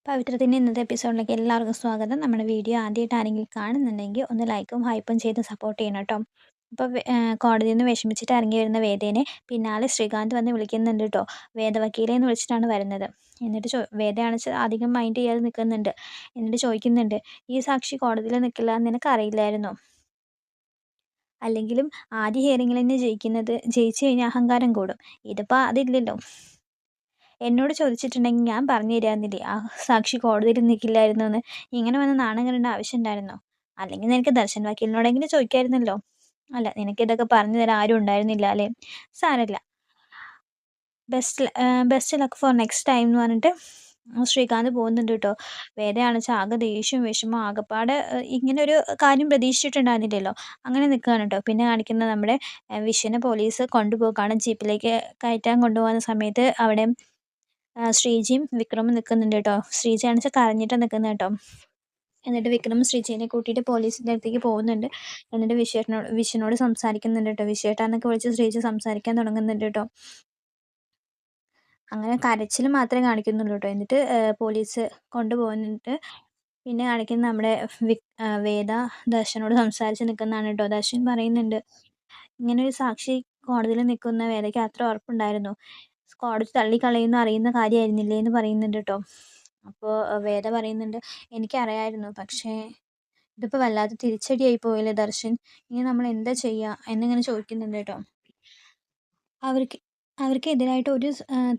പവിത്രത്തിൻ്റെ ഇന്നത്തെ എപ്പിസോഡിലേക്ക് എല്ലാവർക്കും സ്വാഗതം. നമ്മുടെ വീഡിയോ ആദ്യമായിട്ട് ആരെങ്കിലും കാണുന്നുണ്ടെങ്കിൽ ഒന്ന് ലൈക്കും ഹൈപ്പും ചെയ്ത് സപ്പോർട്ട് ചെയ്യണം കേട്ടോ. അപ്പോൾ കോടതിയിൽ നിന്ന് വിഷമിച്ചിട്ട് ഇറങ്ങി വരുന്ന വേദേനെ പിന്നാലെ ശ്രീകാന്ത് വന്ന് വിളിക്കുന്നുണ്ട് കേട്ടോ. വേദവക്കീലേന്ന് വിളിച്ചിട്ടാണ് വരുന്നത്. എന്നിട്ട് വേദയാണെന്ന് വെച്ചാൽ അധികം മൈൻഡ് ചെയ്യാതെ നിൽക്കുന്നുണ്ട്. എന്നിട്ട് ചോദിക്കുന്നുണ്ട്, ഈ സാക്ഷി കോടതിയിൽ നിൽക്കില്ല എന്ന് നിനക്ക് അറിയില്ലായിരുന്നോ? അല്ലെങ്കിലും ആദ്യ ഹിയറിങ്ങിൽ തന്നെ ജയിച്ചു കഴിഞ്ഞാൽ അഹങ്കാരം കൂടും. ഇതിപ്പോൾ അതില്ലല്ലോ. എന്നോട് ചോദിച്ചിട്ടുണ്ടെങ്കിൽ ഞാൻ പറഞ്ഞു തരാമെന്നില്ലേ ആ സാക്ഷി കോടതിയിൽ നിൽക്കില്ലായിരുന്നു എന്ന്. ഇങ്ങനെ വന്ന് നാണം കെടേണ്ട ആവശ്യം ഉണ്ടായിരുന്നോ? അല്ലെങ്കിൽ നിനക്ക് ദർശൻ വക്കീലിനോടെങ്കിലും ചോദിക്കായിരുന്നല്ലോ. അല്ല, നിനക്ക് ഇതൊക്കെ പറഞ്ഞു തരാൻ ആരും ഉണ്ടായിരുന്നില്ല അല്ലേ? സാരമില്ല, best luck for next time എന്ന് പറഞ്ഞിട്ട് ശ്രീകാന്ത് പോകുന്നുണ്ട് കേട്ടോ. വേദയാണെന്ന് വെച്ചാൽ ആകെ ദേഷ്യവും വിഷമവും ആകെപ്പാടെ ഇങ്ങനെ ഒരു കാര്യം പ്രതീക്ഷിച്ചിട്ടുണ്ടായിരുന്നില്ലല്ലോ. അങ്ങനെ നിൽക്കുകയാണ് കേട്ടോ. പിന്നെ കാണിക്കുന്നത് നമ്മുടെ വിശ്വനെ പോലീസ് കൊണ്ടുപോകാണ്. ജീപ്പിലേക്ക് കയറ്റാൻ കൊണ്ടുപോകുന്ന സമയത്ത് അവിടെ ശ്രീജയും വിക്രമും നിൽക്കുന്നുണ്ട് കേട്ടോ. ശ്രീജയാണെന്ന് വെച്ചാൽ കരഞ്ഞിട്ടാണ് നിൽക്കുന്നത് കേട്ടോ. എന്നിട്ട് വിക്രം ശ്രീജേനെ കൂട്ടിയിട്ട് പോലീസിൻ്റെ അടുത്തേക്ക് പോകുന്നുണ്ട്. എന്നിട്ട് വിശ്വനോട് സംസാരിക്കുന്നുണ്ട് കേട്ടോ. വിശ്വേട്ടാന്നൊക്കെ വിളിച്ച് ശ്രീജ സംസാരിക്കാൻ തുടങ്ങുന്നുണ്ട് കേട്ടോ. അങ്ങനെ കരച്ചിൽ മാത്രമേ കാണിക്കുന്നുള്ളൂ കേട്ടോ. എന്നിട്ട് പോലീസ് കൊണ്ടുപോകുന്നിട്ട് പിന്നെ കാണിക്കുന്നത് നമ്മുടെ വേദ ദർശനോട് സംസാരിച്ച് നിൽക്കുന്നതാണ് കേട്ടോ. ദർശൻ പറയുന്നുണ്ട്, ഇങ്ങനെ ഒരു സാക്ഷി കോടതിയിൽ നിൽക്കുന്ന വേദയ്ക്ക് അത്ര ഉറപ്പുണ്ടായിരുന്നു. കോടതി തള്ളിക്കളയുമെന്ന് അറിയുന്ന കാര്യമായിരുന്നില്ലേ എന്ന് പറയുന്നുണ്ട് കേട്ടോ. അപ്പോൾ വേദ പറയുന്നുണ്ട്, എനിക്കറിയായിരുന്നു, പക്ഷേ ഇതിപ്പോൾ വല്ലാത്ത തിരിച്ചടിയായി പോയില്ലേ ദർശൻ, ഇനി നമ്മൾ എന്താ ചെയ്യുക എന്നിങ്ങനെ ചോദിക്കുന്നുണ്ട് കേട്ടോ. അവർക്ക് അവർക്കെതിരായിട്ട് ഒരു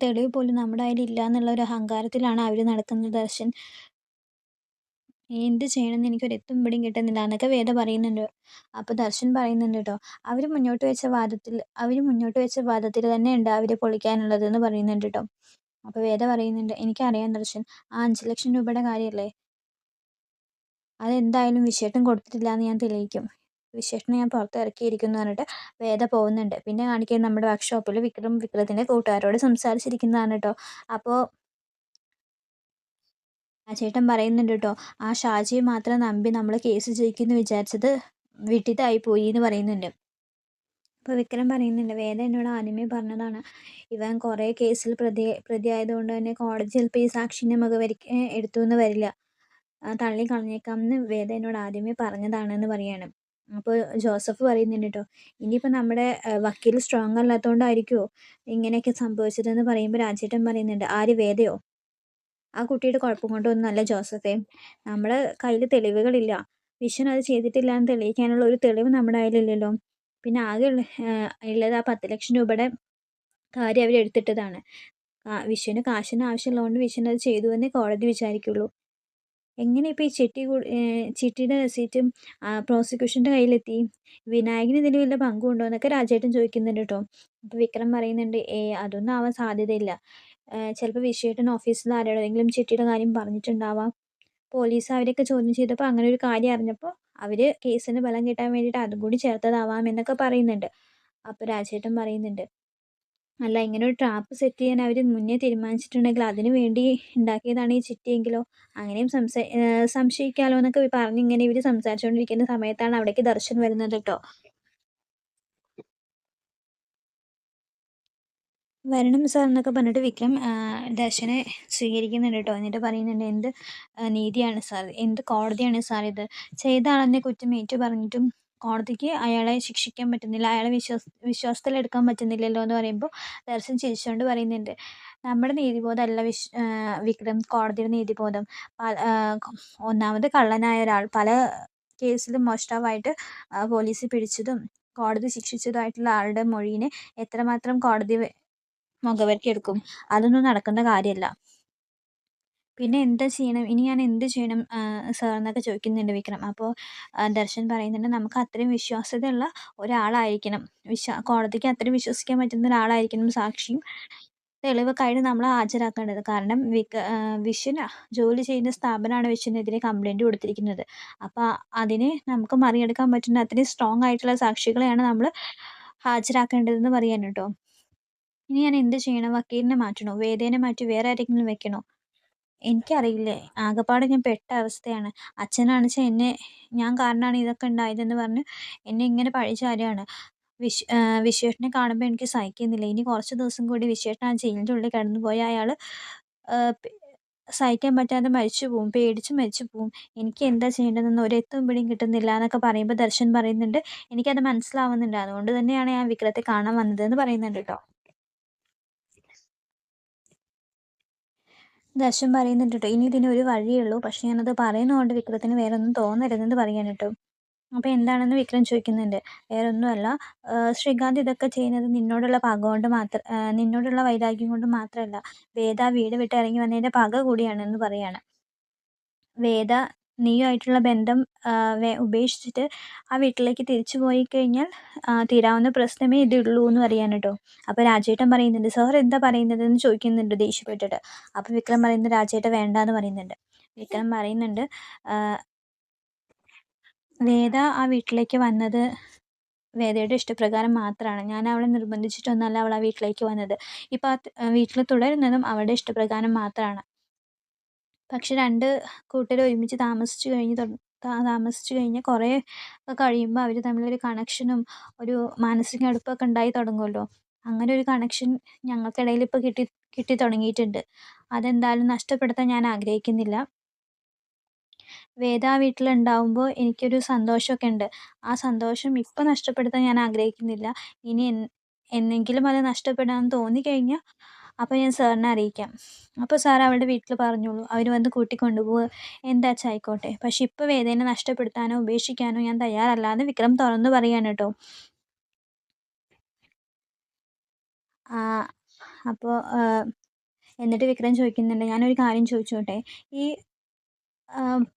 തെളിവ് പോലും നമ്മുടെ കയ്യിൽ ഇല്ല എന്നുള്ള ഒരു അഹങ്കാരത്തിലാണ് അവർ നടക്കുന്നത് ദർശൻ. എന്ത് ചെയ്യണമെന്ന് എനിക്കൊരു എത്തും പിടിയും കിട്ടുന്നില്ല എന്നൊക്കെ വേദ പറയുന്നുണ്ട്. അപ്പോൾ ദർശൻ പറയുന്നുണ്ട് കേട്ടോ, അവർ മുന്നോട്ട് വെച്ച വാദത്തിൽ തന്നെ ഉണ്ട് അവരെ പൊളിക്കാനുള്ളത് എന്ന് പറയുന്നുണ്ട് കേട്ടോ. അപ്പോൾ വേദ പറയുന്നുണ്ട്, എനിക്കറിയാം ദർശൻ, ആ 5 ലക്ഷം രൂപയുടെ കാര്യമല്ലേ, അതെന്തായാലും വിശ്വേട്ടൻ കൊടുത്തിട്ടില്ല എന്ന് ഞാൻ തെളിയിക്കും. വിശ്വേട്ടനെ ഞാൻ പുറത്ത് ഇറക്കിയിരിക്കുന്നു പറഞ്ഞിട്ട് വേദ പോകുന്നുണ്ട്. പിന്നെ കാണിക്കുന്നത് നമ്മുടെ വർക്ക്ഷോപ്പിൽ വിക്രത്തിൻ്റെ കൂട്ടുകാരോട് സംസാരിച്ചിരിക്കുന്നതാണ് കേട്ടോ. അപ്പോൾ ആ ചേട്ടൻ പറയുന്നുണ്ട് കേട്ടോ, ആ ഷാജിയെ മാത്രം നമ്പി നമ്മൾ കേസ് ജയിക്കുമെന്ന് വിചാരിച്ചത് വിട്ടിത്തായി പോയി എന്ന് പറയുന്നുണ്ട്. അപ്പോൾ വിക്രം പറയുന്നുണ്ട്, വേദ എന്നോട് ആദ്യമേ പറഞ്ഞതാണ്, ഇവൻ കുറേ കേസിൽ പ്രതിയായതുകൊണ്ട് തന്നെ കോടതി ചിലപ്പോൾ ഈ സാക്ഷിനെ എടുത്തു എന്ന് വരില്ല, തള്ളി കളഞ്ഞേക്കാമെന്ന് വേദ എന്നോട് ആദ്യമേ പറഞ്ഞതാണെന്ന് പറയാണ്. അപ്പോൾ ജോസഫ് പറയുന്നുണ്ട് കേട്ടോ, ഇനിയിപ്പോൾ നമ്മുടെ വക്കീൽ സ്ട്രോങ് അല്ലാത്തതുകൊണ്ടായിരിക്കുമോ ഇങ്ങനെയൊക്കെ സംഭവിച്ചതെന്ന് പറയുമ്പോൾ രാജേട്ടൻ പറയുന്നുണ്ട്, ആര് വേദയോ? ആ കുട്ടിയുടെ കുഴപ്പം കൊണ്ടൊന്നുമല്ല ജോസഫേ. നമ്മുടെ കയ്യിൽ തെളിവുകളില്ല. വിഷൻ അത് ചെയ്തിട്ടില്ല എന്ന് തെളിയിക്കാനുള്ള ഒരു തെളിവ് നമ്മുടെ കയ്യിലില്ലല്ലോ. പിന്നെ ആകെ ഉള്ളത് ആ 10 ലക്ഷം രൂപയുടെ കാര്യം അവരെടുത്തിട്ടതാണ്. വിഷുവിന് കാശിന് ആവശ്യമുള്ളതുകൊണ്ട് വിഷൻ അത് ചെയ്തു എന്നേ കോടതി വിചാരിക്കുള്ളൂ. എങ്ങനെ ഇപ്പോൾ ഈ ചിട്ടിയുടെ റെസീറ്റും പ്രോസിക്യൂഷൻ്റെ കയ്യിലെത്തി? വിനായകന് ഇതിൽ വല്ല പങ്കുണ്ടോ എന്നൊക്കെ രാജേട്ടൻ ചോദിക്കുന്നുണ്ട് കേട്ടോ. അപ്പോൾ വിക്രം പറയുന്നുണ്ട്, അതൊന്നും ആവാൻ സാധ്യതയില്ല. ചിലപ്പോൾ വിശ്വേട്ടൻ ഓഫീസിൽ ആരോടെങ്കിലും ചിട്ടിയുടെ കാര്യം പറഞ്ഞിട്ടുണ്ടാവാം. പോലീസ് അവരെയൊക്കെ ചോദ്യം ചെയ്തപ്പോൾ അങ്ങനെ ഒരു കാര്യം അറിഞ്ഞപ്പോൾ അവർ കേസിന് ബലം കിട്ടാൻ വേണ്ടിയിട്ട് അതും കൂടി ചേർത്തതാവാം എന്നൊക്കെ പറയുന്നുണ്ട്. അപ്പോൾ രാജേട്ടൻ പറയുന്നുണ്ട്, അല്ല, ഇങ്ങനെ ഒരു ട്രാപ്പ് സെറ്റ് ചെയ്യാൻ അവർ മുന്നേ തീരുമാനിച്ചിട്ടുണ്ടെങ്കിൽ അതിന് വേണ്ടി ഉണ്ടാക്കിയതാണ് ഈ ചിട്ടിയെങ്കിലോ? അങ്ങനെയും സംശയിക്കാലോ എന്നൊക്കെ പറഞ്ഞ് ഇങ്ങനെ ഇവർ സംസാരിച്ചുകൊണ്ടിരിക്കുന്ന സമയത്താണ് അവിടേക്ക് ദർശൻ വരുന്നത് കേട്ടോ. വരണം സാർ എന്നൊക്കെ പറഞ്ഞിട്ട് വിക്രം ദർശനെ സ്വീകരിക്കുന്നുണ്ട് കേട്ടോ. എന്നിട്ട് പറയുന്നുണ്ട്, എന്ത് നീതിയാണ് സാർ, എന്ത് കോടതിയാണ് സാർ ഇത്? ചെയ്ത ആളെന്നെ കുറ്റം ഏറ്റു പറഞ്ഞിട്ടും കോടതിക്ക് അയാളെ ശിക്ഷിക്കാൻ പറ്റുന്നില്ല, അയാളെ വിശ്വാസത്തിലെടുക്കാൻ പറ്റുന്നില്ലല്ലോ എന്ന് പറയുമ്പോൾ ദർശൻ ചിരിച്ചുകൊണ്ട് പറയുന്നുണ്ട്, നമ്മുടെ നീതിബോധമല്ല വിക്രം, കോടതിയുടെ നീതിബോധം. ഒന്നാമത് കള്ളനായ ഒരാൾ പല കേസിലും മോഷ്ടാവായിട്ട് പോലീസ് പിടിച്ചതും കോടതി ശിക്ഷിച്ചതുമായിട്ടുള്ള ആളുടെ മൊഴീനെ എത്രമാത്രം കോടതി മുഖവിലക്കെടുക്കും? അതൊന്നും നടക്കുന്ന കാര്യമല്ല. പിന്നെ എന്താ ചെയ്യണം, ഇനി ഞാൻ എന്ത് ചെയ്യണം സാർ എന്നൊക്കെ ചോദിക്കുന്നുണ്ട് വിക്രം. അപ്പോൾ ദർശൻ പറയുന്നുണ്ട്, നമുക്ക് അത്രയും വിശ്വാസ്യതയുള്ള ഒരാളായിരിക്കണം, കോടതിക്ക് അത്രയും വിശ്വസിക്കാൻ പറ്റുന്ന ഒരാളായിരിക്കണം സാക്ഷിയും തെളിവൊക്കെ ആയിട്ട് നമ്മൾ ഹാജരാക്കേണ്ടത്. കാരണം വിശ്വന് ജോലി ചെയ്യുന്ന സ്ഥാപനമാണ് വിശ്വനെതിരെ കംപ്ലൈൻറ്റ് കൊടുത്തിരിക്കുന്നത്. അപ്പോൾ അതിനെ നമുക്ക് മറികടക്കാൻ പറ്റുന്ന അത്രയും സ്ട്രോങ് ആയിട്ടുള്ള സാക്ഷികളെയാണ് നമ്മൾ ഹാജരാക്കേണ്ടതെന്ന് പറയാൻ കേട്ടോ. ഇനി ഞാൻ എന്ത് ചെയ്യണം? വക്കീലിനെ മാറ്റണോ? വേദേനെ മാറ്റി വേറെ ആരെങ്കിലും വെക്കണോ? എനിക്കറിയില്ലേ. ആകപ്പാടെ ഞാൻ പെട്ട അവസ്ഥയാണ്. അച്ഛനാണെച്ചാൽ ഞാൻ കാരണമാണ് ഇതൊക്കെ ഉണ്ടായതെന്ന് പറഞ്ഞ് എന്നെ ഇങ്ങനെ പഴിചാരുകയാണ്. വിശ്വേട്ടനെ കാണുമ്പോൾ എനിക്ക് സഹിക്കുന്നില്ല. ഇനി കുറച്ച് ദിവസം കൂടി വിശ്വേട്ടൻ ആ ജയിലിൻ്റെ ഉള്ളിൽ കിടന്നു പോയാൽ അയാൾ സഹിക്കാൻ പറ്റാതെ മരിച്ചു പോവും. പേടിച്ച് മരിച്ചു പോവും. എനിക്ക് എന്താ ചെയ്യേണ്ടതെന്ന് ഒരെത്തും പിടിയും കിട്ടുന്നില്ല എന്നൊക്കെ പറയുമ്പോൾ ദർശൻ പറയുന്നുണ്ട്, എനിക്കത് മനസ്സിലാവുന്നുണ്ട്. അതുകൊണ്ട് തന്നെയാണ് ഞാൻ വിക്രത്തെ കാണാൻ വന്നതെന്ന് പറയുന്നുണ്ട് ട്ടോ. ദർശൻ പറയുന്നുണ്ട് ട്ടോ, ഇനി ഇതിന് ഒരു വഴിയേ ഉള്ളൂ. പക്ഷേ ഞാനത് പറയുന്നതുകൊണ്ട് വിക്രത്തിന് വേറൊന്നും തോന്നരുതെന്ന് പറയാണ് ട്ടോ. അപ്പോൾ എന്താണെന്ന് വിക്രം ചോദിക്കുന്നുണ്ട്. വേറൊന്നുമല്ല, ശ്രീകാന്ത് ഇതൊക്കെ ചെയ്യുന്നത് നിന്നോടുള്ള പക കൊണ്ട് നിന്നോടുള്ള വൈരാഗ്യം കൊണ്ട് മാത്രമല്ല, വേദ ആ വീട് വിട്ട് ഇറങ്ങി വന്നതിൻ്റെ പക കൂടിയാണെന്ന് പറയാണ്. വേദ നീയുമായിട്ടുള്ള ബന്ധം ഉപേക്ഷിച്ചിട്ട് ആ വീട്ടിലേക്ക് തിരിച്ചു പോയി കഴിഞ്ഞാൽ തീരാവുന്ന പ്രശ്നമേ ഇതുള്ളൂ എന്ന് പറയാണ് ട്ടോ. അപ്പോൾ രാജേട്ടൻ പറയുന്നുണ്ട്, സാർ എന്താ പറയുന്നതെന്ന് ചോദിക്കുന്നുണ്ട് ദേഷ്യപ്പെട്ടിട്ട്. അപ്പോൾ വിക്രം പറയുന്നത്, രാജേട്ടൻ വേണ്ടാന്ന് പറയുന്നുണ്ട്. വിക്രം പറയുന്നുണ്ട്, വേദ ആ വീട്ടിലേക്ക് വന്നത് വേദയുടെ ഇഷ്ടപ്രകാരം മാത്രമാണ്. ഞാൻ അവളെ നിർബന്ധിച്ചിട്ടൊന്നുമല്ല അവൾ ആ വീട്ടിലേക്ക് വന്നത്. ഇപ്പോൾ ആ വീട്ടിൽ തുടരുന്നതും അവളുടെ ഇഷ്ടപ്രകാരം മാത്രമാണ്. പക്ഷെ 2 കൂട്ടരും ഒരുമിച്ച് താമസിച്ചു കഴിഞ്ഞ് കുറേ കഴിയുമ്പോൾ അവർ തമ്മിലൊരു കണക്ഷനും ഒരു മാനസിക അടുപ്പമൊക്കെ ഉണ്ടായി തുടങ്ങുമല്ലോ. അങ്ങനെ ഒരു കണക്ഷൻ ഞങ്ങൾക്കിടയിൽ ഇപ്പോൾ കിട്ടി തുടങ്ങിയിട്ടുണ്ട്. അതെന്തായാലും നഷ്ടപ്പെടുത്താൻ ഞാൻ ആഗ്രഹിക്കുന്നില്ല. വേദ ആ വീട്ടിലുണ്ടാവുമ്പോൾ എനിക്കൊരു സന്തോഷമൊക്കെ ഉണ്ട്. ആ സന്തോഷം ഇപ്പം നഷ്ടപ്പെടുത്താൻ ഞാൻ ആഗ്രഹിക്കുന്നില്ല. ഇനി എന്നെങ്കിലും അത് നഷ്ടപ്പെടാൻ തോന്നിക്കഴിഞ്ഞാൽ അപ്പോൾ ഞാൻ സാറിനെ അറിയിക്കാം. അപ്പോൾ സാർ അവളുടെ വീട്ടിൽ പറഞ്ഞോളൂ. അവർ വന്ന് കൂട്ടിക്കൊണ്ടുപോവുക എന്താച്ചാ ആയിക്കോട്ടെ. പക്ഷെ ഇപ്പോൾ വേദേനെ നഷ്ടപ്പെടുത്താനോ ഉപേക്ഷിക്കാനോ ഞാൻ തയ്യാറല്ല എന്ന് വിക്രം തുറന്നു പറയാണ് ട്ടോ. അപ്പോൾ എന്നിട്ട് വിക്രം ചോദിക്കുന്നുണ്ട്, ഞാനൊരു കാര്യം ചോദിച്ചോട്ടെ? ഈ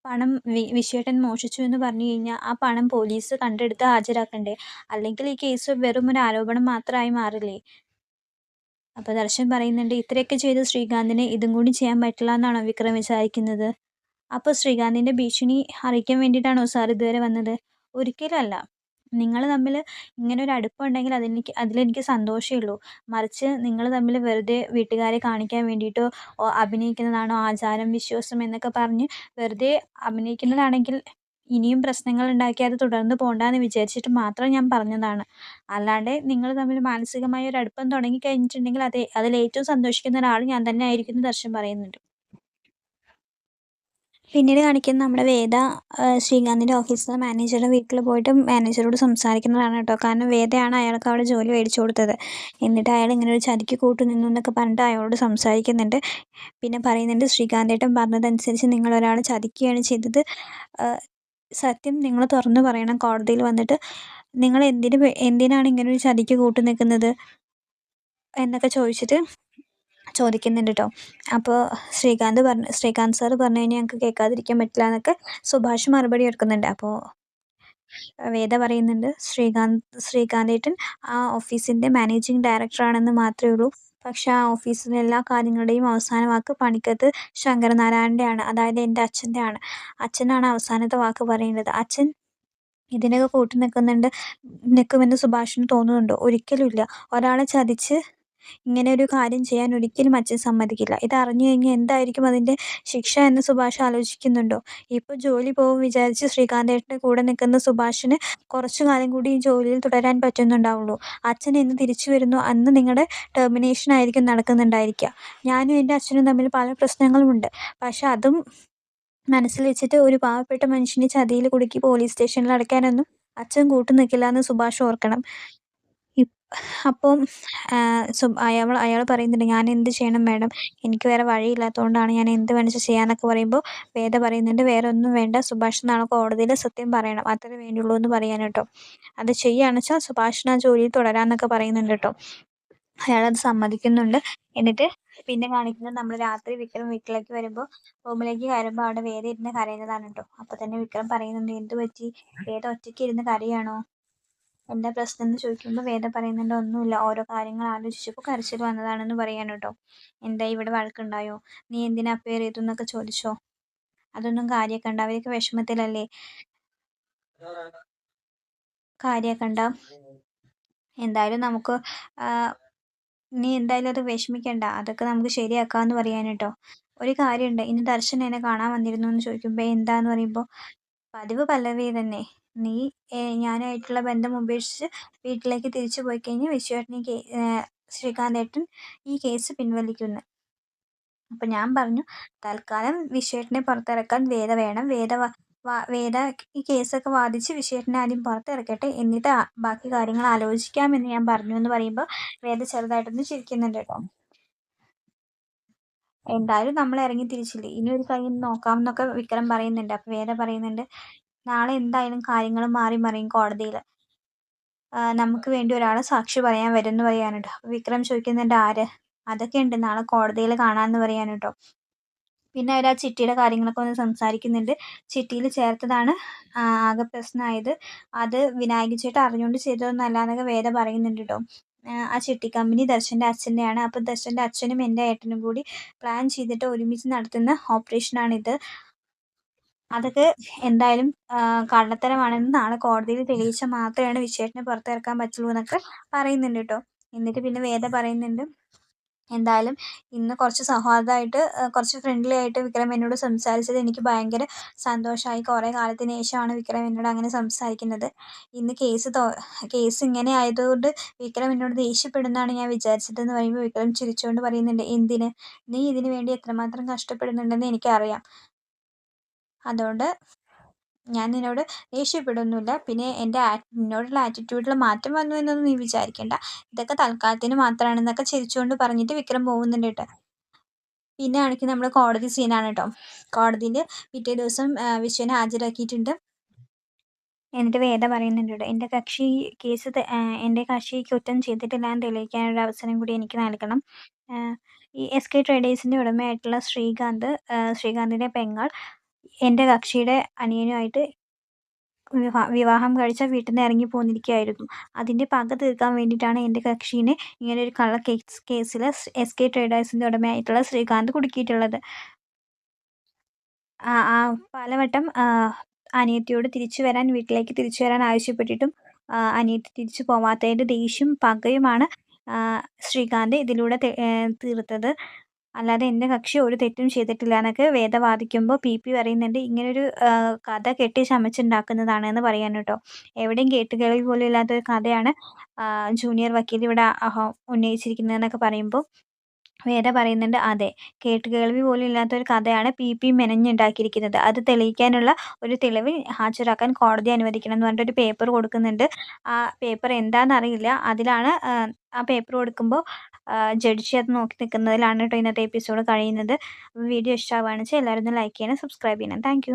പണം വിശ്വേട്ടൻ മോഷിച്ചു എന്ന് പറഞ്ഞു കഴിഞ്ഞാൽ ആ പണം പോലീസ് കണ്ടെടുത്ത് ഹാജരാക്കണ്ടേ? അല്ലെങ്കിൽ ഈ കേസ് വെറും ഒരു ആരോപണം മാത്രമായി മാറില്ലേ? അപ്പോൾ ദർശൻ പറയുന്നുണ്ട്, ഇത്രയൊക്കെ ചെയ്ത ശ്രീകാന്തിന് ഇതും കൂടി ചെയ്യാൻ പറ്റില്ല എന്നാണോ വിക്രം വിചാരിക്കുന്നത്? അപ്പോൾ ശ്രീകാന്തിൻ്റെ ഭീഷണി അറിയിക്കാൻ വേണ്ടിയിട്ടാണോ സാർ ഇതുവരെ വന്നത്? ഒരിക്കലുമല്ല. നിങ്ങൾ തമ്മിൽ ഇങ്ങനെ ഒരു അടുപ്പമുണ്ടെങ്കിൽ അതിലെനിക്ക് സന്തോഷമേ ഉള്ളൂ. മറിച്ച് നിങ്ങൾ തമ്മിൽ വെറുതെ വീട്ടുകാരെ കാണിക്കാൻ വേണ്ടിയിട്ടോ അഭിനയിക്കുന്നതാണോ ആചാരം, വിശ്വാസം എന്നൊക്കെ പറഞ്ഞ് വെറുതെ അഭിനയിക്കുന്നതാണെങ്കിൽ ഇനിയും പ്രശ്നങ്ങൾ ഉണ്ടാക്കി അത് തുടർന്ന് പോണ്ടാന്ന് വിചാരിച്ചിട്ട് മാത്രം ഞാൻ പറഞ്ഞതാണ്. അല്ലാണ്ട് നിങ്ങൾ തമ്മിൽ മാനസികമായ ഒരു അടുപ്പം തുടങ്ങി കഴിഞ്ഞിട്ടുണ്ടെങ്കിൽ അതിലേറ്റവും സന്തോഷിക്കുന്ന ഒരാൾ ഞാൻ തന്നെ ആയിരിക്കും എന്ന് ദർശൻ പറയുന്നുണ്ട്. പിന്നീട് കാണിക്കുന്നത് നമ്മുടെ വേദ ശ്രീകാന്തിൻ്റെ ഓഫീസിലെ മാനേജറുടെ വീട്ടിൽ പോയിട്ട് മാനേജറോട് സംസാരിക്കുന്നതാണ് കേട്ടോ. കാരണം വേദയാണ് അയാൾക്ക് അവിടെ ജോലി മേടിച്ചു കൊടുത്തത്. എന്നിട്ട് അയാൾ ഇങ്ങനെ ഒരു ചതിക്ക് കൂട്ടുനിന്നു എന്നൊക്കെ പറഞ്ഞിട്ട് അയാളോട് സംസാരിക്കുന്നുണ്ട്. പിന്നെ പറയുന്നുണ്ട്, ശ്രീകാന്തേട്ടൻ പറഞ്ഞതനുസരിച്ച് നിങ്ങളൊരാളെ ചതിക്കുകയാണ് ചെയ്തത്. സത്യം നിങ്ങൾ തുറന്നു പറയണം കോടതിയിൽ വന്നിട്ട്. നിങ്ങൾ എന്തിനാണ് ഇങ്ങനെ ഒരു ചതിക്ക് കൂട്ടു നിൽക്കുന്നത് എന്നൊക്കെ ചോദിക്കുന്നുണ്ട് ട്ടോ. അപ്പോൾ ശ്രീകാന്ത് സാർ പറഞ്ഞു കഴിഞ്ഞാൽ ഞങ്ങൾക്ക് കേൾക്കാതിരിക്കാൻ പറ്റില്ല എന്നൊക്കെ സുഭാഷ് മറുപടി കൊടുക്കുന്നുണ്ട്. അപ്പോൾ വേദ പറയുന്നുണ്ട്, ശ്രീകാന്തേട്ടൻ ആ ഓഫീസിൻ്റെ മാനേജിങ് ഡയറക്ടറാണെന്ന് മാത്രമേ ഉള്ളൂ. പക്ഷേ ആ ഓഫീസിലെ എല്ലാ കാര്യങ്ങളുടെയും അവസാന വാക്ക് പണിക്കത്ത് ശങ്കരനാരായണൻ്റെ ആണ്. അതായത് എൻ്റെ അച്ഛൻ്റെ ആണ്. അച്ഛനാണ് അവസാനത്തെ വാക്ക് പറയേണ്ടത്. അച്ഛൻ ഇതിനൊക്കെ നിൽക്കുമെന്ന് സുഭാഷിന് തോന്നുന്നുണ്ടോ? ഒരിക്കലുമില്ല. ഒരാളെ ചതിച്ച് ഇങ്ങനെ ഒരു കാര്യം ചെയ്യാൻ ഒരിക്കലും അച്ഛൻ സമ്മതിക്കില്ല. ഇത് അറിഞ്ഞു കഴിഞ്ഞാൽ എന്തായിരിക്കും അതിൻ്റെ ശിക്ഷ എന്ന് സുഭാഷ് ആലോചിക്കുന്നുണ്ടോ? ഇപ്പോൾ ജോലി പോകും വിചാരിച്ച് ശ്രീകാന്തേട്ടൻ്റെ കൂടെ നിൽക്കുന്ന സുഭാഷിന് കുറച്ചു കാലം കൂടി ഈ ജോലിയിൽ തുടരാൻ പറ്റുന്നുണ്ടാവുള്ളൂ. അച്ഛൻ എന്ന് തിരിച്ചു വരുന്നു അന്ന് നിങ്ങളുടെ ടെർമിനേഷൻ ആയിരിക്കും നടക്കുന്നുണ്ടായിരിക്കുക. ഞാനും എൻ്റെ അച്ഛനും തമ്മിൽ പല പ്രശ്നങ്ങളുമുണ്ട്. പക്ഷെ അതും മനസ്സിൽ വെച്ചിട്ട് ഒരു പാവപ്പെട്ട മനുഷ്യനെ ചതിയിൽ കുടുക്കി പോലീസ് സ്റ്റേഷനിൽ അടയ്ക്കാനൊന്നും അച്ഛൻ നിൽക്കില്ല എന്ന് സുഭാഷ് ഓർക്കണം. അപ്പം അയാൾ പറയുന്നുണ്ട്, ഞാൻ എന്ത് ചെയ്യണം മാഡം? എനിക്ക് വേറെ വഴിയില്ലാത്തതുകൊണ്ടാണ് ഞാൻ എന്ത് വേണമെങ്കിലും ചെയ്യാന്നൊക്കെ പറയുമ്പോൾ വേദ പറയുന്നുണ്ട്, വേറെ ഒന്നും വേണ്ട. സുഭാഷ് നാളെ കോടതിയിൽ സത്യം പറയണം. അത്രേ വേണ്ടുള്ളൂ എന്ന് പറയാൻ കേട്ടോ. അത് ചെയ്യുകയാണെന്ന് വെച്ചാൽ സുഭാഷിന് ആ ജോലിയിൽ തുടരാമെന്നൊക്കെ പറയുന്നുണ്ട് കേട്ടോ. അയാളത് സമ്മതിക്കുന്നുണ്ട്. എന്നിട്ട് പിന്നെ കാണിക്കുന്നത് നമ്മൾ രാത്രി വിക്രം വീട്ടിലേക്ക് വരുമ്പോൾ റൂമിലേക്ക് കയറുമ്പോൾ അവിടെ വേദ ഇരുന്ന് കരയുന്നതാണ് കേട്ടോ. അപ്പോൾ തന്നെ വിക്രം പറയുന്നുണ്ട്, എന്ത് പറ്റി? വേദ ഒറ്റയ്ക്ക് ഇരുന്ന് കരയാണോ? എന്താ പ്രശ്നം എന്ന് ചോദിക്കുമ്പോൾ വേദ പറയുന്നുണ്ട്, ഒന്നുമില്ല, ഓരോ കാര്യങ്ങൾ ആലോചിച്ചപ്പോൾ കരച്ചിൽ വന്നതാണെന്ന് പറയാണ് കേട്ടോ. എന്താ ഇവിടെ വഴക്കുണ്ടായോ? നീ എന്തിനാ അപ്പയർ ചെയ്തു എന്നൊക്കെ ചോദിച്ചോ? അതൊന്നും കാര്യമാക്കണ്ട, അവരൊക്കെ വിഷമത്തിലല്ലേ. കാര്യമാക്കണ്ട. എന്തായാലും നമുക്ക് നീ എന്തായാലും അത് വിഷമിക്കണ്ട, അതൊക്കെ നമുക്ക് ശരിയാക്കാമെന്ന് പറയാൻ കേട്ടോ. ഒരു കാര്യമുണ്ട്, ഇന്ന് ദർശൻ എന്നെ കാണാൻ വന്നിരുന്നു എന്ന് ചോദിക്കുമ്പോൾ എന്താന്ന് പറയുമ്പോൾ പതിവ് പല്ലവി തന്നെ. നീ ഞാനായിട്ടുള്ള ബന്ധം ഉപേക്ഷിച്ച് വീട്ടിലേക്ക് തിരിച്ചു പോയി കഴിഞ്ഞാൽ ശ്രീകാന്തേട്ടൻ ഈ കേസ് പിൻവലിക്കുന്നു. അപ്പം ഞാൻ പറഞ്ഞു തൽക്കാലം വിശ്വേട്ടനെ പുറത്തിറക്കാൻ വേദ വേണം. വേദ ഈ കേസൊക്കെ വാദിച്ച് വിശ്വേട്ടനെ ആദ്യം പുറത്തിറക്കട്ടെ. എന്നിട്ട് ബാക്കി കാര്യങ്ങൾ ആലോചിക്കാമെന്ന് ഞാൻ പറഞ്ഞു എന്ന് പറയുമ്പോൾ വേദ ചെറുതായിട്ടൊന്ന് ചിരിക്കുന്നുണ്ട് കേട്ടോ. എന്തായാലും നമ്മൾ ഇറങ്ങി തിരിച്ചില്ലേ, ഇനി ഒരു കൈ നോക്കാം എന്നൊക്കെ വിക്രം പറയുന്നുണ്ട്. അപ്പം വേദ പറയുന്നുണ്ട് നാളെ എന്തായാലും കാര്യങ്ങൾ മാറി മറിയും കോടതിയിൽ. നമുക്ക് വേണ്ടി ഒരാൾ സാക്ഷി പറയാൻ വരും എന്ന് പറയാനുണ്ട്. അപ്പോൾ വിക്രം ചോദിക്കുന്നുണ്ട് ആര്? അതൊക്കെ ഉണ്ട്, നാളെ കോടതിയിൽ കാണാമെന്ന് പറയാൻ കേട്ടോ. പിന്നെ അവർ ആ ചിട്ടിയുടെ കാര്യങ്ങളൊക്കെ ഒന്ന് സംസാരിക്കുന്നുണ്ട്. ചിട്ടിയിൽ ചേർത്തതാണ് ആകെ പ്രശ്നമായത്. അത് വിനായക ചേട്ടൻ അറിഞ്ഞുകൊണ്ട് ചെയ്തതൊന്നുമല്ല എന്നൊക്കെ വേദ പറയുന്നുണ്ട് കേട്ടോ. ആ ചിട്ടി കമ്പനി ദർശൻ്റെ അച്ഛൻ്റെയാണ്. അപ്പോൾ ദർശൻ്റെ അച്ഛനും എൻ്റെ ഏട്ടനും കൂടി പ്ലാൻ ചെയ്തിട്ട് ഒരുമിച്ച് നടത്തുന്ന ഓപ്പറേഷനാണിത്. അതൊക്കെ എന്തായാലും കള്ളത്തരമാണെന്ന് നാളെ കോടതിയിൽ തെളിയിച്ചാൽ മാത്രമേ വിശ്വേട്ടനെ പുറത്തിറക്കാൻ പറ്റുള്ളൂ എന്നൊക്കെ പറയുന്നുണ്ട് കേട്ടോ. എന്നിട്ട് പിന്നെ വേദ പറയുന്നുണ്ട് എന്തായാലും ഇന്ന് കുറച്ച് സൗഹാർദ്ദമായിട്ട് കുറച്ച് ഫ്രണ്ട്ലി ആയിട്ട് വിക്രം എന്നോട് സംസാരിച്ചത് എനിക്ക് ഭയങ്കര സന്തോഷമായി. കുറേ കാലത്തിന് ശേഷമാണ് വിക്രം എന്നോട് അങ്ങനെ സംസാരിക്കുന്നത്. ഇന്ന് കേസ് ഇങ്ങനെ ആയതുകൊണ്ട് വിക്രം എന്നോട് ദേഷ്യപ്പെടുമെന്നാണ് ഞാൻ വിചാരിച്ചതെന്ന് പറയുമ്പോൾ വിക്രം ചിരിച്ചുകൊണ്ട് പറയുന്നുണ്ട് എന്തിന്? നീ ഇതിന് വേണ്ടി എത്രമാത്രം കഷ്ടപ്പെടുന്നുണ്ടെന്ന് എനിക്കറിയാം. അതുകൊണ്ട് ഞാൻ നിന്നോട് ദേഷ്യപ്പെടുന്നില്ല. പിന്നെ നിന്നോടുള്ള ആറ്റിറ്റ്യൂഡിൽ മാറ്റം വന്നു എന്നൊന്നും നീ വിചാരിക്കേണ്ട. ഇതൊക്കെ തൽക്കാലത്തിന് മാത്രമാണെന്നൊക്കെ ചിരിച്ചുകൊണ്ട് പറഞ്ഞിട്ട് വിക്രം പോകുന്നുണ്ട് കേട്ടോ. പിന്നെ ആണെങ്കിൽ നമ്മൾ കോടതി സീനാണ് കേട്ടോ. കോടതിയിൽ പിറ്റേ ദിവസം വിശ്വനെ ഹാജരാക്കിയിട്ടുണ്ട്. എന്നിട്ട് വേദ പറയുന്നുണ്ട് കേട്ടോ എൻ്റെ കക്ഷി കുറ്റം ചെയ്തിട്ടില്ല എന്ന് തെളിയിക്കാനൊരു അവസരം കൂടി എനിക്ക് നൽകണം. ഈ SK ട്രേഡേഴ്സിൻ്റെ ഉടമയായിട്ടുള്ള ശ്രീകാന്തിൻ്റെ പെങ്ങൾ എൻ്റെ കക്ഷിയുടെ അനിയനുമായിട്ട് വിവാഹം കഴിച്ച വീട്ടിൽ നിന്ന് ഇറങ്ങി പോന്നിരിക്കുകയായിരുന്നു. അതിൻ്റെ പക തീർക്കാൻ വേണ്ടിയിട്ടാണ് എൻ്റെ കക്ഷീനെ ഇങ്ങനെ ഒരു കേസിൽ SK ട്രേഡേഴ്സിൻ്റെ ഉടമയായിട്ടുള്ള ശ്രീകാന്ത് കുടുക്കിയിട്ടുള്ളത്. പലവട്ടം അനിയത്തിയോട് വീട്ടിലേക്ക് തിരിച്ചു വരാൻ ആവശ്യപ്പെട്ടിട്ടും അനിയത്തി തിരിച്ചു പോവാത്തതിൻ്റെ ദേഷ്യവും പകയുമാണ് ശ്രീകാന്ത് ഇതിലൂടെ തീർത്തത്. അല്ലാതെ എൻ്റെ കക്ഷി ഒരു തെറ്റും ചെയ്തിട്ടില്ല എന്നൊക്കെ വേദ വാദിക്കുമ്പോൾ PP പറയുന്നുണ്ട് ഇങ്ങനൊരു കഥ കെട്ടി ചമച്ചുണ്ടാക്കുന്നതാണ് എന്ന് പറയാൻ കേട്ടോ. എവിടെയും കേട്ടുകേൾവി പോലും ഇല്ലാത്തൊരു കഥയാണ് ജൂനിയർ വക്കീൽ ഇവിടെ ഉന്നയിച്ചിരിക്കുന്നതെന്നൊക്കെ പറയുമ്പോൾ വേദ പറയുന്നുണ്ട് അതെ, കേട്ടുകേൾവി പോലും ഇല്ലാത്തൊരു കഥയാണ് PP മെനഞ്ഞുണ്ടാക്കിയിരിക്കുന്നത്. അത് തെളിയിക്കാനുള്ള ഒരു തെളിവ് ഹാജരാക്കാൻ കോടതി അനുവദിക്കണം എന്ന് പറഞ്ഞിട്ടൊരു പേപ്പർ കൊടുക്കുന്നുണ്ട്. ആ പേപ്പർ എന്താണെന്നറിയില്ല. അതിലാണ് ആ പേപ്പർ കൊടുക്കുമ്പോൾ ജഡ്ജി അത് നോക്കി നിൽക്കുന്നതിലാണ് കേട്ടോ ഇന്നത്തെ എപ്പിസോഡ് കഴിയുന്നത്. വീഡിയോ ഇഷ്ടമാവുകയാണെന്ന് വെച്ചാൽ എല്ലാവരും ഒന്ന് ലൈക്ക് ചെയ്യണം, സബ്സ്ക്രൈബ് ചെയ്യണം. താങ്ക്